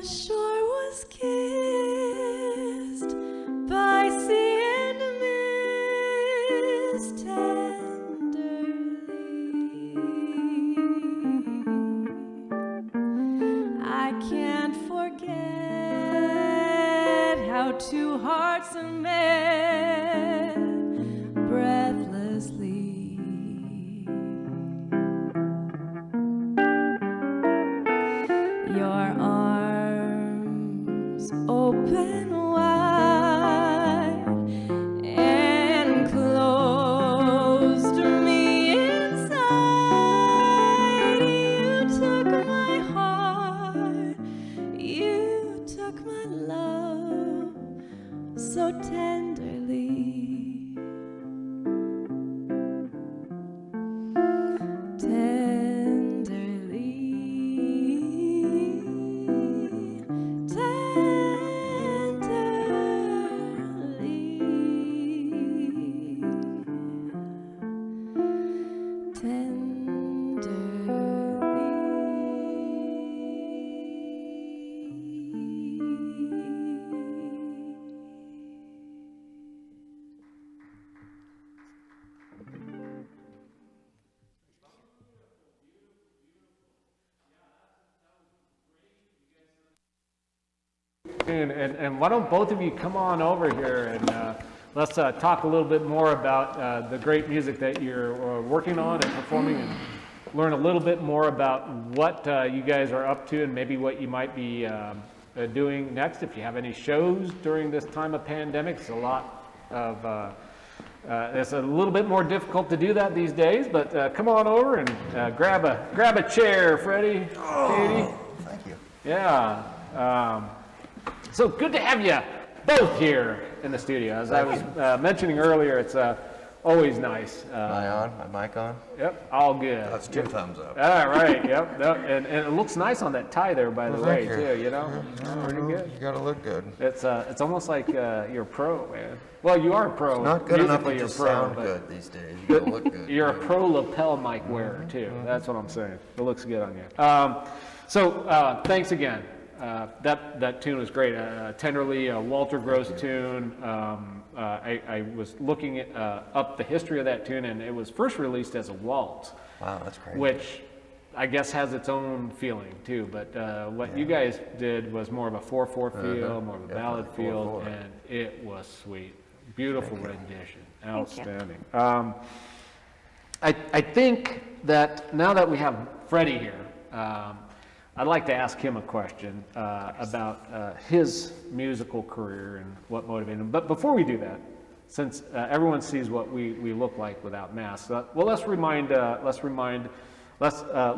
Speaker 4: the shore was kissed by sea and mist tenderly. I can't forget how two hearts met breathlessly. Your arms open wide and closed me inside. You took my heart, you took my love so tenderly.
Speaker 1: And why don't both of you come on over here and let's talk a little bit more about the great music that you're working on and performing, and learn a little bit more about what you guys are up to and maybe what you might be doing next. If you have any shows during this time of pandemic, it's a lot of it's a little bit more difficult to do that these days, but come on over and grab a chair, Freddie, Katie.
Speaker 5: Thank you.
Speaker 1: Yeah. So good to have you both here in the studio. As I was mentioning earlier, it's always nice.
Speaker 5: Am I on? My mic on?
Speaker 1: Yep, all good.
Speaker 5: That's two thumbs up.
Speaker 1: All right, yep. No, and it looks nice on that tie there, by the way,
Speaker 5: Thank you.
Speaker 1: too, you know? Pretty good.
Speaker 5: You gotta look good.
Speaker 1: It's almost like you're a pro, man. Well, you are a pro.
Speaker 5: Not good enough to
Speaker 1: Musically,
Speaker 5: just
Speaker 1: you're a pro,
Speaker 5: sound
Speaker 1: but
Speaker 5: good these days. You gotta look good.
Speaker 1: You're a pro lapel mic wearer, too. That's what I'm saying. It looks good on you. So thanks again. That tune was great. Tenderly, a Walter Gross tune. I was looking up the history of that tune, and it was first released as a waltz,
Speaker 5: Wow, that's great.
Speaker 1: which I guess has its own feeling too. But what you guys did was more of a 4/4 feel, more of a ballad
Speaker 5: Definitely
Speaker 1: feel,
Speaker 5: 4/4.
Speaker 1: and it was sweet. Beautiful rendition.
Speaker 3: you.
Speaker 1: Outstanding. I think that now that we have Freddie here, I'd like to ask him a question about his musical career and what motivated him. But before we do that, since everyone sees what we look like without masks, well, let's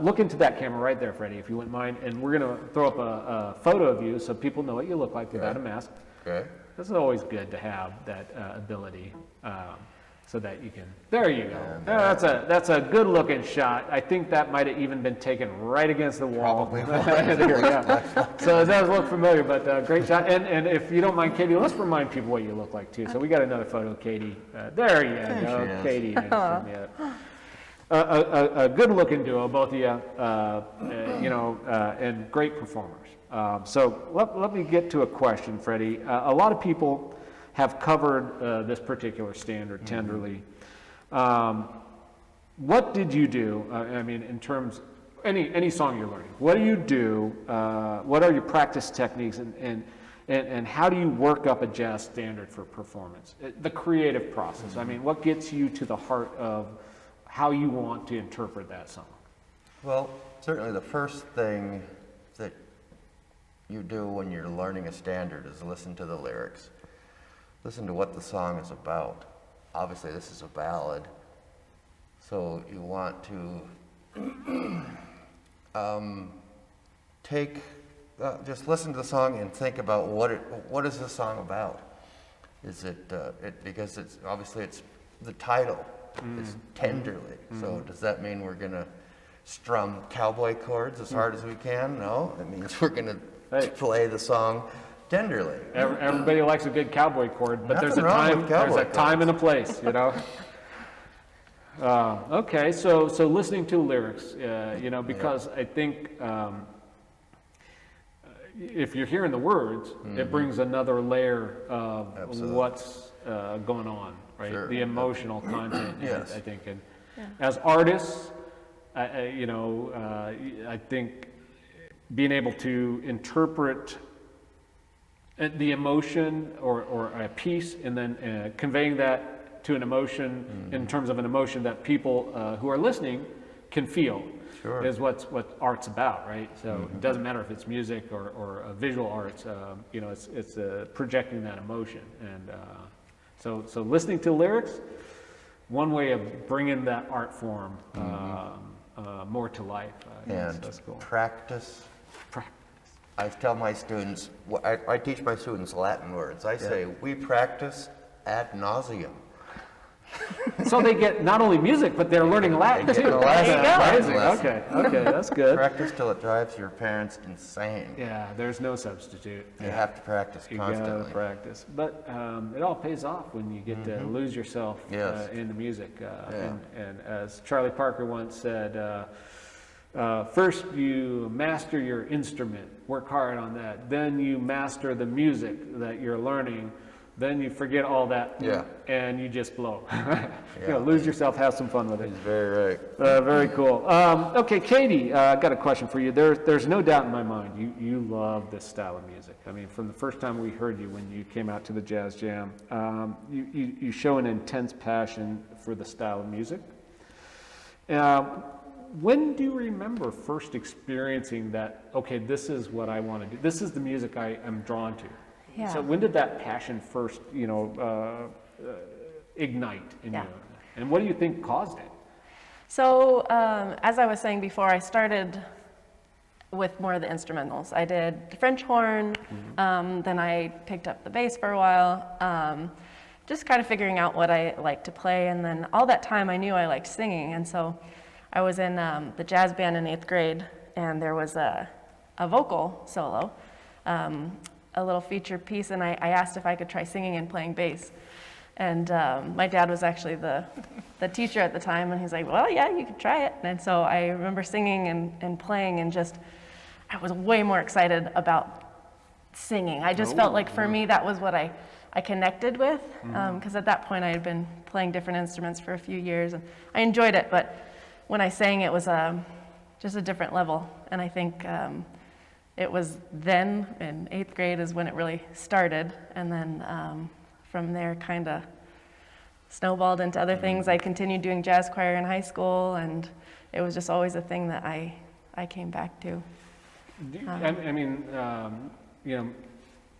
Speaker 1: look into that camera right there, Freddie, if you wouldn't mind. And we're going to throw up a photo of you so people know what you look like without a mask.
Speaker 5: Okay.
Speaker 1: This is always good to have that ability. So that you can, there you go. That's a good looking shot. I think that might have even been taken right against the wall.
Speaker 5: Probably
Speaker 1: There, yeah. So it does look familiar, but great shot. And if you don't mind, Katie, let's remind people what you look like too. So we got another photo of Katie. There you go,
Speaker 5: she is.
Speaker 1: Katie. A good looking duo, both of you, and great performers. So let me get to a question, Freddie. A lot of people have covered this particular standard, Tenderly. What did you do, I mean, in terms, any song you're learning, what do you do, what are your practice techniques, and how do you work up a jazz standard for performance? The creative process, I mean, what gets you to the heart of how you want to interpret that song?
Speaker 5: Well, certainly the first thing that you do when you're learning a standard is listen to the lyrics. Listen to what the song is about. Obviously, this is a ballad, so you want to just listen to the song and think about what is the song about. Is it because it's obviously it's the title is Tenderly. So does that mean we're gonna strum cowboy chords as hard as we can? No, it means we're gonna play the song tenderly.
Speaker 1: Everybody likes a good cowboy chord, but
Speaker 5: Nothing wrong with cowboy chords.
Speaker 1: time and a place, you know. Okay, so listening to lyrics, because I think if you're hearing the words, it brings another layer of
Speaker 5: Absolutely.
Speaker 1: what's going on, right?
Speaker 5: Sure.
Speaker 1: The emotional content,
Speaker 5: Yes.
Speaker 1: I think. And as artists, I think being able to interpret the emotion or a piece and then conveying that to an emotion in terms of an emotion that people who are listening can feel.
Speaker 5: Sure.
Speaker 1: Is what art's about, right? So it doesn't matter if it's music or visual arts. It's projecting that emotion, and so listening to lyrics, one way of bringing that art form more to life.
Speaker 5: And
Speaker 1: that's cool.
Speaker 5: practice. I tell my students, I teach my students Latin words. I say, we practice ad nauseum.
Speaker 1: So they get not only music, but they're learning Latin
Speaker 5: They get
Speaker 1: too.
Speaker 5: the Latin
Speaker 1: Amazing.
Speaker 5: lesson.
Speaker 1: Okay, that's good.
Speaker 5: Practice till it drives your parents insane.
Speaker 1: Yeah, there's no substitute.
Speaker 5: You have to practice
Speaker 1: You gotta
Speaker 5: constantly.
Speaker 1: practice, but it all pays off when you get to lose yourself
Speaker 5: Yes.
Speaker 1: in the music.
Speaker 5: Yeah.
Speaker 1: And as Charlie Parker once said, first you master your instrument, work hard on that. Then you master the music that you're learning. Then you forget all that,
Speaker 5: Yeah.
Speaker 1: and you just blow. Lose yourself, have some fun with it.
Speaker 5: He's very right.
Speaker 1: Very cool. Okay, Katie, I got a question for you. There's no doubt in my mind you love this style of music. I mean, from the first time we heard you when you came out to the Jazz Jam, you show an intense passion for the style of music. When do you remember first experiencing that, okay, this is what I want to do. This is the music I am drawn to.
Speaker 3: Yeah.
Speaker 1: So when did that passion first, ignite in you? And what do you think caused it?
Speaker 3: So, as I was saying before, I started with more of the instrumentals. I did French horn, then I picked up the bass for a while, just kind of figuring out what I liked to play. And then all that time I knew I liked singing. And so I was in the jazz band in 8th grade, and there was a vocal solo, a little feature piece, and I asked if I could try singing and playing bass. And my dad was actually the teacher at the time, and he's like, well, yeah, you could try it. And so I remember singing and playing, and I was way more excited about singing. I just felt like for me that was what I connected with, because at that point I had been playing different instruments for a few years, and I enjoyed it, but when I sang it was just a different level. And I think it was then, in 8th grade is when it really started, and then from there kind of snowballed into other things. I continued doing jazz choir in high school, and it was just always a thing that I came back to.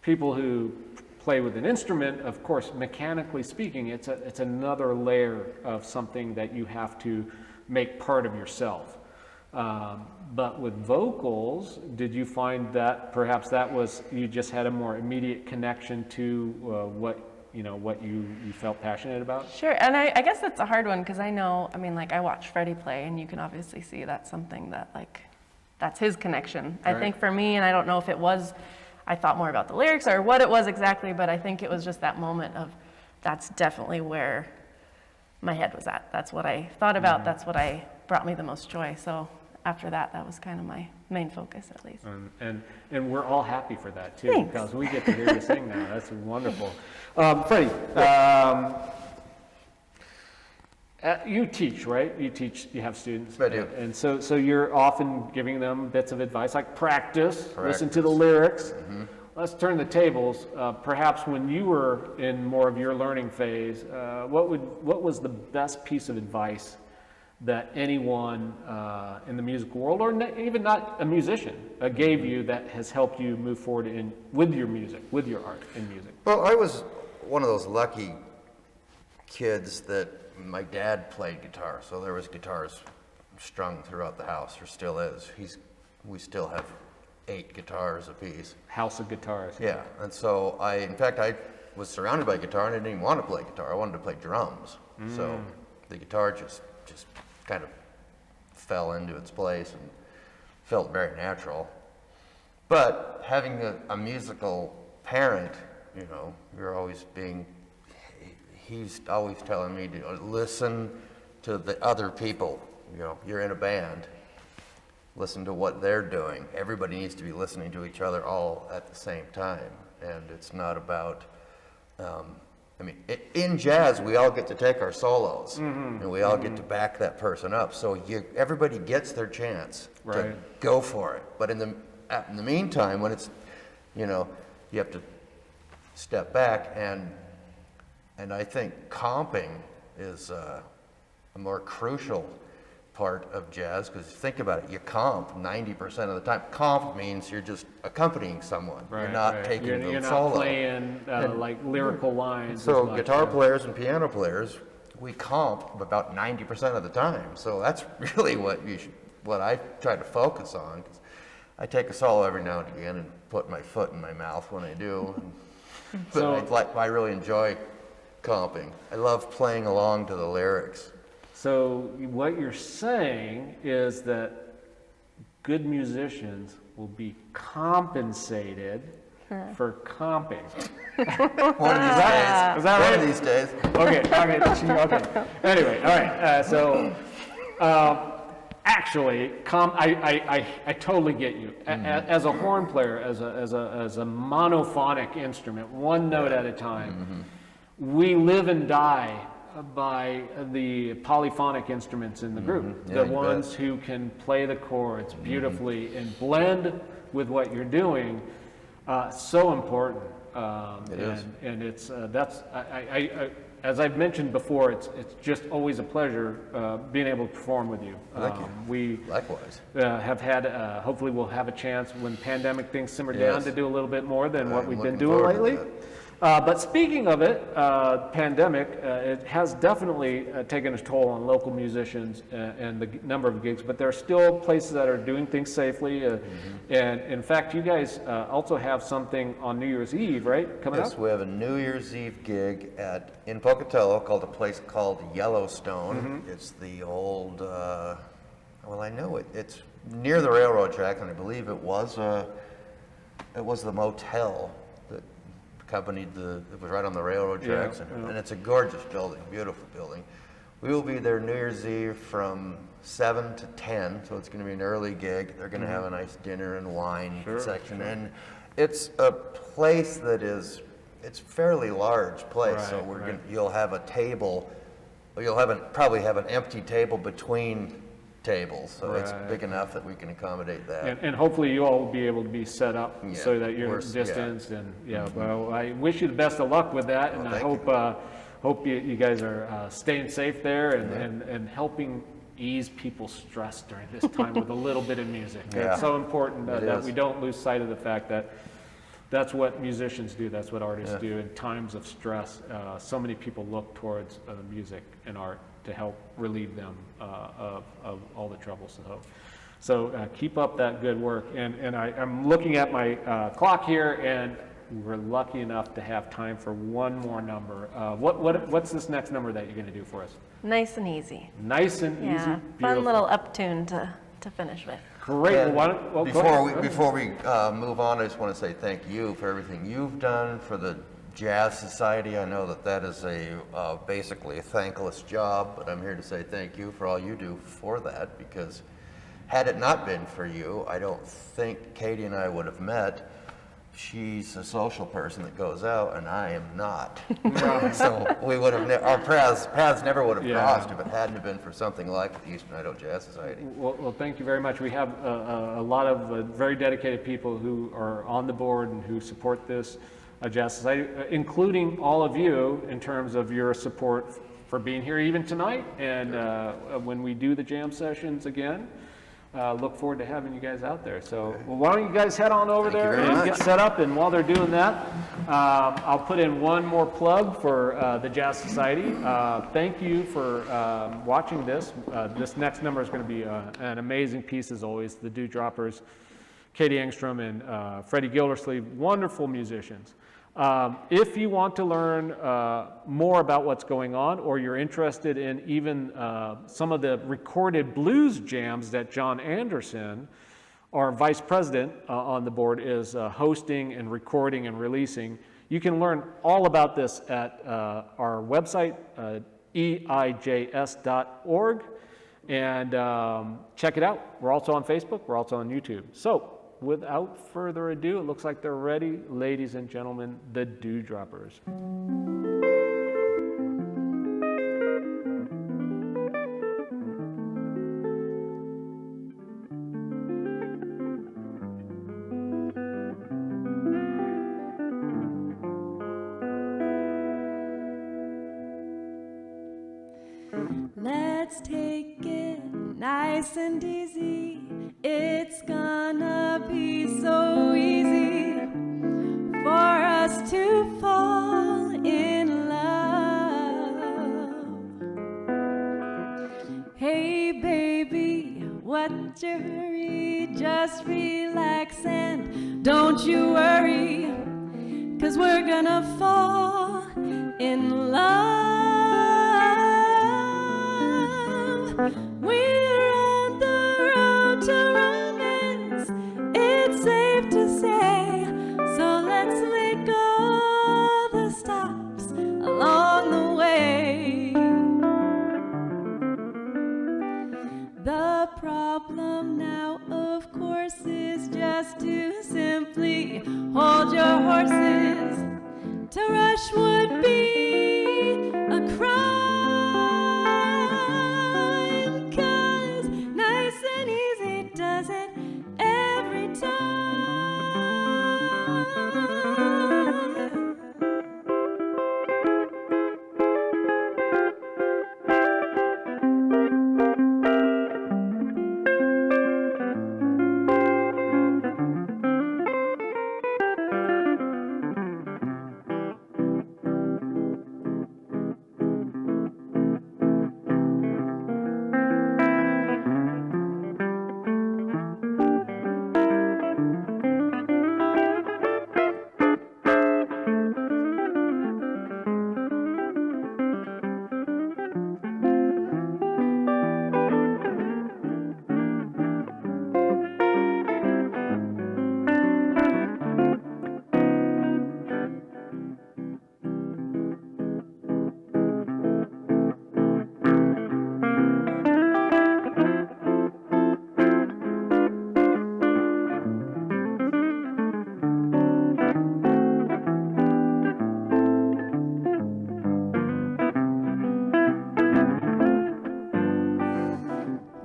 Speaker 1: People who play with an instrument, of course, mechanically speaking, it's another layer of something that you have to make part of yourself. But with vocals, did you find that perhaps that was, you just had a more immediate connection to what you felt passionate about?
Speaker 3: Sure, and I guess that's a hard one, because I watch Freddie play, and you can obviously see that's something that, that's his connection.
Speaker 1: Right.
Speaker 3: I think for me, and I don't know if it was, I thought more about the lyrics or what it was exactly, but I think it was just that moment of, that's definitely where my head was at. That's what I thought about, that's what brought me the most joy. So after that, that was kind of my main focus, at least.
Speaker 1: And we're all happy for that too,
Speaker 3: Thanks.
Speaker 1: because we get to hear you sing now. That's wonderful. Freddie, you teach, right? You have students.
Speaker 5: I do.
Speaker 1: And so you're often giving them bits of advice like practice. Listen to the lyrics. Let's turn the tables. Perhaps when you were in more of your learning phase, what was the best piece of advice that anyone in the musical world, or even not a musician, gave you that has helped you move forward with your music, with your art in music?
Speaker 5: Well, I was one of those lucky kids that my dad played guitar, so there was guitars strung throughout the house, or still is. We still have 8 guitars apiece.
Speaker 1: House of guitars.
Speaker 5: Yeah, and so I was surrounded by guitar, and I didn't even want to play guitar. I wanted to play drums. So the guitar just kind of fell into its place and felt very natural. But having a musical parent, you're always he's always telling me to listen to the other people. You're in a band. listen to what they're doing. Everybody needs to be listening to each other all at the same time. And it's not about, in jazz, we all get to take our solos, and we all get to back that person up. So everybody gets their chance to go for it. But in the meantime, when it's, you have to step back, and I think comping is a more crucial part of jazz, because think about it, you comp 90% of the time. Comp means you're just accompanying someone. You're not taking the
Speaker 1: You're
Speaker 5: solo.
Speaker 1: not playing like lyrical lines.
Speaker 5: So
Speaker 1: as much,
Speaker 5: guitar players and piano players, we comp about 90% of the time. So that's really what I try to focus on. 'Cause I take a solo every now and again and put my foot in my mouth when I do. But I really enjoy comping. I love playing along to the lyrics.
Speaker 1: So what you're saying is that good musicians will be compensated for comping.
Speaker 5: One of these days.
Speaker 1: Is that right?
Speaker 5: One of these days.
Speaker 1: Okay. Anyway, all right. Actually, I totally get you. As a horn player, as a monophonic instrument, one note at a time, we live and die by the polyphonic instruments in the group. The ones who can play the chords beautifully and blend with what you're doing. So important.
Speaker 5: It is.
Speaker 1: And it's as I've mentioned before, it's just always a pleasure being able to perform with you.
Speaker 5: Thank you.
Speaker 1: We
Speaker 5: Likewise.
Speaker 1: have had, hopefully we'll have a chance when pandemic things simmer down to do a little bit more than what
Speaker 5: I'm
Speaker 1: we've been
Speaker 5: looking
Speaker 1: doing
Speaker 5: forward to
Speaker 1: lately. But speaking of it, pandemic, it has definitely taken a toll on local musicians and the number of gigs, but there are still places that are doing things safely. And in fact, you guys also have something on New Year's Eve, right, coming up?
Speaker 5: Yes, we have a New Year's Eve gig in Pocatello called a place called Yellowstone. It's the old, I know it's near the railroad track, and I believe it was the motel that accompanied it was right on the railroad tracks, and it's a gorgeous building, beautiful building. We will be there New Year's Eve from 7 to 10, so it's going to be an early gig. They're going to have a nice dinner and wine section, and it's a place that it's fairly large place, so you'll have a table, probably have an empty table between tables, so it's big enough that we can accommodate that.
Speaker 1: And hopefully you all will be able to be set up so that you're distanced. And well, I wish you the best of luck with that, and I hope you guys are staying safe there and helping ease people's stress during this time with a little bit of music. It's so important that we don't lose sight of the fact that that's what musicians do, that's what artists do in times of stress. So many people look towards music and art to help relieve them of all the troubles. So keep up that good work. And I'm looking at my clock here, and we're lucky enough to have time for one more number. What's this next number that you're going to do for us?
Speaker 3: Nice and easy.
Speaker 1: Nice and easy.
Speaker 3: Yeah, fun little uptune to finish with.
Speaker 1: Great. Well,
Speaker 5: Before we move on, I just want to say thank you for everything you've done for the Jazz Society. I know that is basically a thankless job, but I'm here to say thank you for all you do for that, because had it not been for you, I don't think Katie and I would have met. She's a social person that goes out, and I am not. So we would have our paths never would have crossed if it hadn't have been for something like the Eastern Idaho Jazz Society.
Speaker 1: Well, thank you very much. We have a lot of very dedicated people who are on the board and who support this Jazz Society, including all of you in terms of your support for being here even tonight. And when we do the jam sessions again, look forward to having you guys out there. So why don't you guys head on over there and get set up, and while they're doing that, I'll put in one more plug for the Jazz Society. Thank you for watching this. This next number is going to be an amazing piece as always. The Dewdroppers, Katie Engstrom and Freddie Gildersleeve, wonderful musicians. If you want to learn more about what's going on, or you're interested in even some of the recorded blues jams that John Anderson, our vice president on the board, is hosting and recording and releasing, you can learn all about this at our website, EIJS.org. And check it out. We're also on Facebook. We're also on YouTube. So without further ado, it looks like they're ready. Ladies and gentlemen, the Dewdroppers.
Speaker 4: Let's take it nice and easy. It's gonna be so easy for us to fall in love. Hey baby, what's your hurry? Just relax and don't you worry, 'cause we're gonna fall in love. We're on the road to romance, it's safe to say, so let's make all the stops along the way. The problem now, of course, is just to simply hold your horses. To rush would be a crime, 'cause nice and easy does it every time.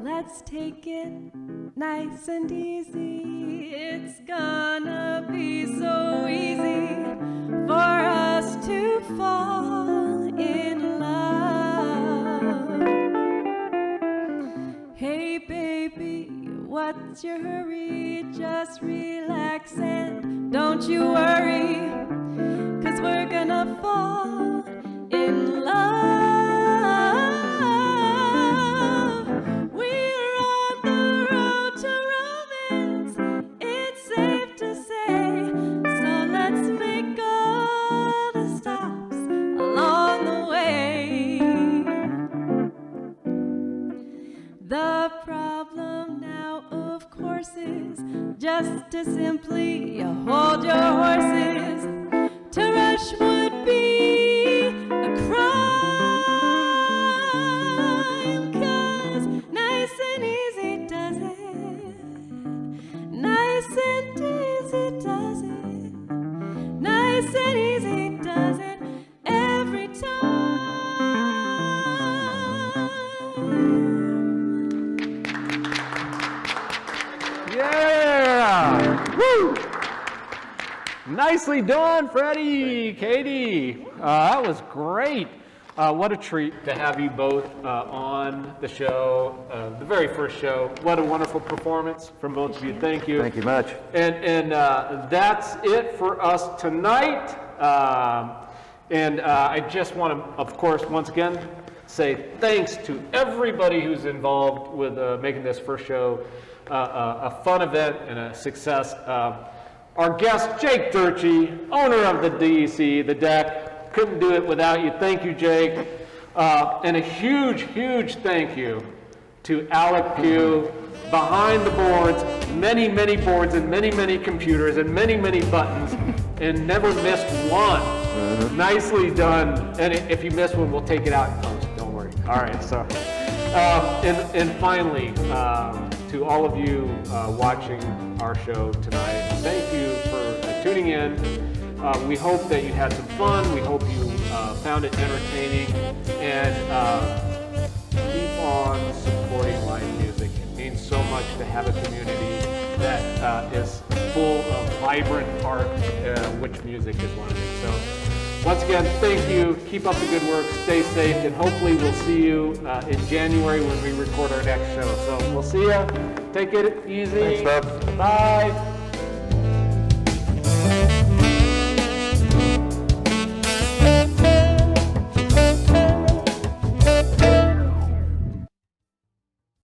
Speaker 4: Let's take it nice and easy. It's gonna be so easy for us to fall in love. Hey baby, what's your hurry? Just relax and don't you worry, 'cause we're gonna fall in love. We're on the road to romance, it's safe to say, so let's make all the stops along the way. The problem now, of course, is just to simply hold your horses. To rush would be a crime, 'cause nice and easy does it. Nice and easy does it. Nice and easy does it every time.
Speaker 1: Yeah! Woo! Nicely done, Freddie, Katie. That was great. What a treat to have you both on the show, the very first show. What a wonderful performance from both of you. Thank you.
Speaker 5: Thank you much.
Speaker 1: And that's it for us tonight. I just want to, of course, once again, say thanks to everybody who's involved with making this first show a fun event and a success. Our guest, Jake Durchie, owner of the DEC, the deck, couldn't do it without you. Thank you, Jake. And a huge, huge thank you to Alec Pugh, behind the boards, many, many boards and many, many computers and many, many buttons, and never missed one. Nicely done. And if you miss one, we'll take it out in post. Don't worry. All right, so And finally, to all of you watching our show tonight, thank you for tuning in. We hope that you had some fun. We hope you found it entertaining. And keep on supporting live music. It means so much to have a community that is full of vibrant art, which music is one of them. So once again, thank you. Keep up the good work. Stay safe. And hopefully we'll see you in January when we record our next show. So we'll see you. Take it easy.
Speaker 5: Thanks, Bob.
Speaker 1: Bye.